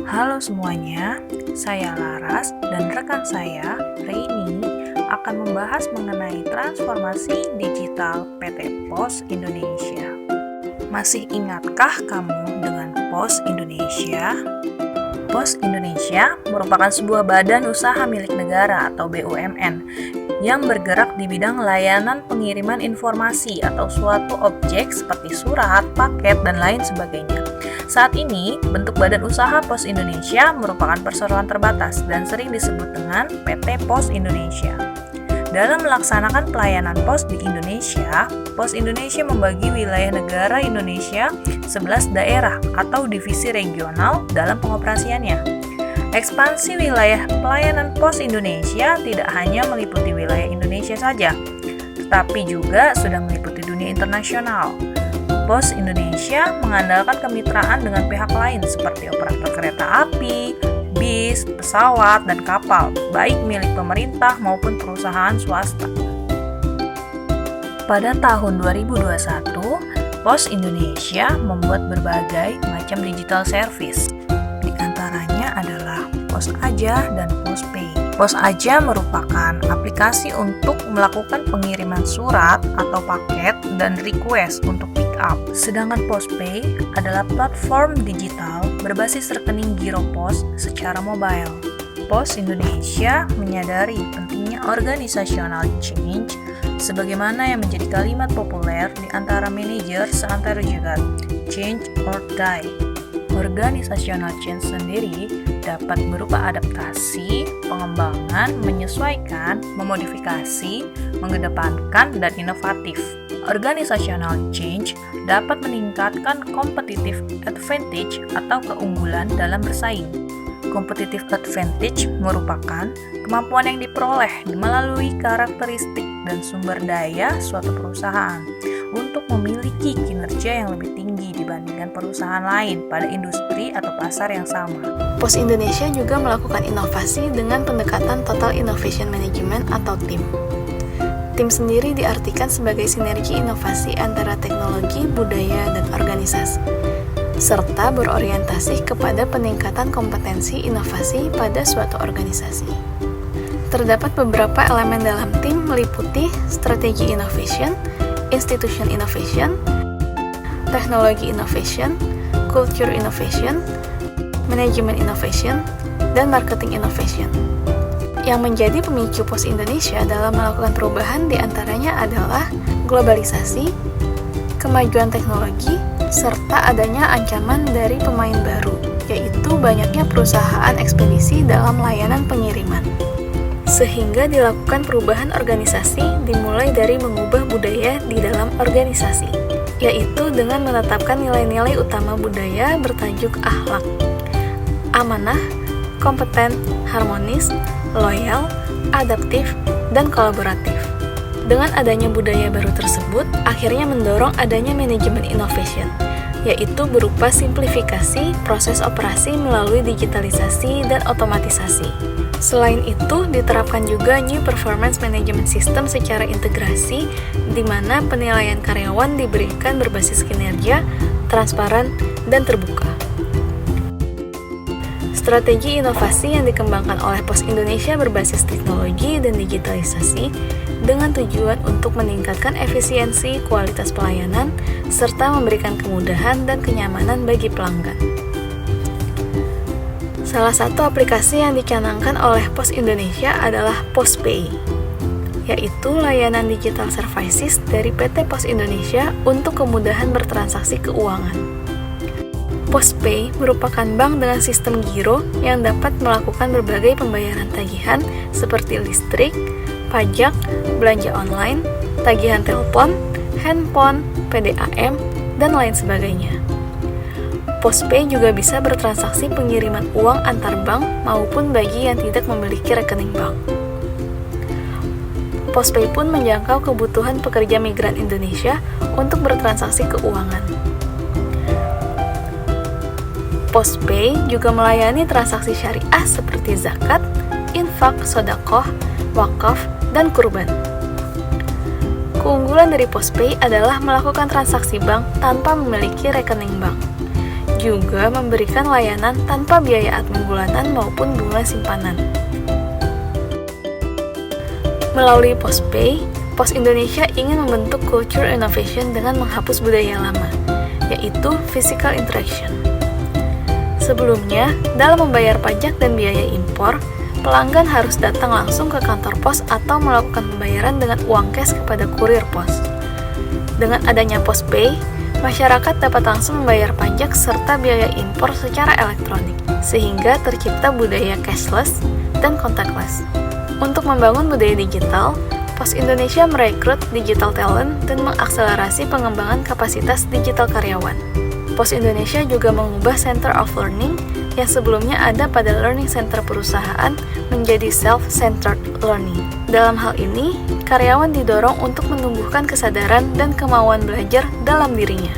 Halo semuanya, saya Laras dan rekan saya, Reini, akan membahas mengenai transformasi digital PT POS Indonesia. Masih ingatkah kamu dengan POS Indonesia? POS Indonesia merupakan sebuah badan usaha milik negara atau BUMN yang bergerak di bidang layanan pengiriman informasi atau suatu objek seperti surat, paket, dan lain sebagainya. Saat ini, bentuk badan usaha POS Indonesia merupakan perseroan terbatas dan sering disebut dengan PT POS Indonesia. Dalam melaksanakan pelayanan pos di Indonesia, POS Indonesia membagi wilayah negara Indonesia 11 daerah atau divisi regional dalam pengoperasiannya. Ekspansi wilayah pelayanan pos Indonesia tidak hanya meliputi wilayah Indonesia saja, tetapi juga sudah meliputi dunia internasional. POS Indonesia mengandalkan kemitraan dengan pihak lain seperti operator kereta api, bis, pesawat, dan kapal, baik milik pemerintah maupun perusahaan swasta. Pada tahun 2021, POS Indonesia membuat berbagai macam digital service. Di antaranya adalah POS Aja dan POS Pay. POS Aja merupakan aplikasi untuk melakukan pengiriman surat atau paket dan request untuk pick up. Sedangkan POS Pay adalah platform digital berbasis rekening giro pos secara mobile. POS Indonesia menyadari pentingnya organizational change sebagaimana yang menjadi kalimat populer di antara manajer seantero jagat, change or die. Organizational change sendiri dapat berupa adaptasi, pengembangan, menyesuaikan, memodifikasi, mengedepankan, dan inovatif. Organizational change dapat meningkatkan competitive advantage atau keunggulan dalam bersaing. Competitive advantage merupakan kemampuan yang diperoleh melalui karakteristik dan sumber daya suatu perusahaan untuk memiliki kinerja yang lebih tinggi dibandingkan perusahaan lain pada industri atau pasar yang sama. POS Indonesia juga melakukan inovasi dengan pendekatan Total Innovation Management atau TIM. TIM sendiri diartikan sebagai sinergi inovasi antara teknologi, budaya, dan organisasi, serta berorientasi kepada peningkatan kompetensi inovasi pada suatu organisasi. Terdapat beberapa elemen dalam TIM meliputi strategi innovation, institution innovation, teknologi innovation, culture innovation, manajemen innovation, dan marketing innovation. Yang menjadi pemicu POS Indonesia dalam melakukan perubahan diantaranya adalah globalisasi, kemajuan teknologi, serta adanya ancaman dari pemain baru, yaitu banyaknya perusahaan ekspedisi dalam layanan pengiriman. Sehingga dilakukan perubahan organisasi dimulai dari mengubah budaya di dalam organisasi, yaitu dengan menetapkan nilai-nilai utama budaya bertajuk akhlak, amanah, kompeten, harmonis, loyal, adaptif, dan kolaboratif. Dengan adanya budaya baru tersebut, akhirnya mendorong adanya manajemen innovation, yaitu berupa simplifikasi proses operasi melalui digitalisasi dan otomatisasi. Selain itu, diterapkan juga New Performance Management System secara integrasi, di mana penilaian karyawan diberikan berbasis kinerja, transparan, dan terbuka. Strategi inovasi yang dikembangkan oleh POS Indonesia berbasis teknologi dan digitalisasi dengan tujuan untuk meningkatkan efisiensi, kualitas pelayanan, serta memberikan kemudahan dan kenyamanan bagi pelanggan. Salah satu aplikasi yang dicanangkan oleh POS Indonesia adalah POS Pay, yaitu layanan digital services dari PT POS Indonesia untuk kemudahan bertransaksi keuangan. POS Pay merupakan bank dengan sistem giro yang dapat melakukan berbagai pembayaran tagihan seperti listrik, pajak, belanja online, tagihan telepon, handphone, PDAM, dan lain sebagainya. POS Pay juga bisa bertransaksi pengiriman uang antar bank maupun bagi yang tidak memiliki rekening bank. POS Pay pun menjangkau kebutuhan pekerja migran Indonesia untuk bertransaksi keuangan. POS Pay juga melayani transaksi syariah seperti zakat, infak, sedekah, wakaf, dan kurban. Keunggulan dari POS Pay adalah melakukan transaksi bank tanpa memiliki rekening bank. juga memberikan layanan tanpa biaya admin bulanan maupun bunga simpanan. Melalui PosPay, Pos Indonesia ingin membentuk culture innovation dengan menghapus budaya lama, yaitu physical interaction. Sebelumnya, dalam membayar pajak dan biaya impor, pelanggan harus datang langsung ke kantor pos atau melakukan pembayaran dengan uang cash kepada kurir pos. Dengan adanya PosPay, masyarakat dapat langsung membayar pajak serta biaya impor secara elektronik, sehingga tercipta budaya cashless dan contactless. Untuk membangun budaya digital, Pos Indonesia merekrut digital talent dan mengakselerasi pengembangan kapasitas digital karyawan. Pos Indonesia juga mengubah Center of Learning yang sebelumnya ada pada Learning Center perusahaan menjadi Self-Centered Learning. Dalam hal ini, karyawan didorong untuk menumbuhkan kesadaran dan kemauan belajar dalam dirinya.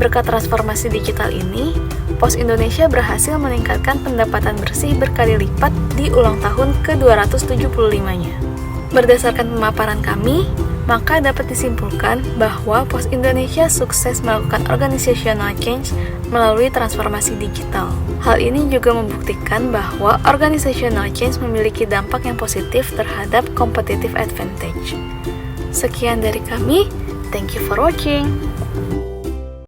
Berkat transformasi digital ini, Pos Indonesia berhasil meningkatkan pendapatan bersih berkali lipat di ulang tahun ke-275-nya. Berdasarkan pemaparan kami, maka dapat disimpulkan bahwa Pos Indonesia sukses melakukan organizational change melalui transformasi digital. Hal ini juga membuktikan bahwa organizational change memiliki dampak yang positif terhadap competitive advantage. Sekian dari kami, thank you for watching.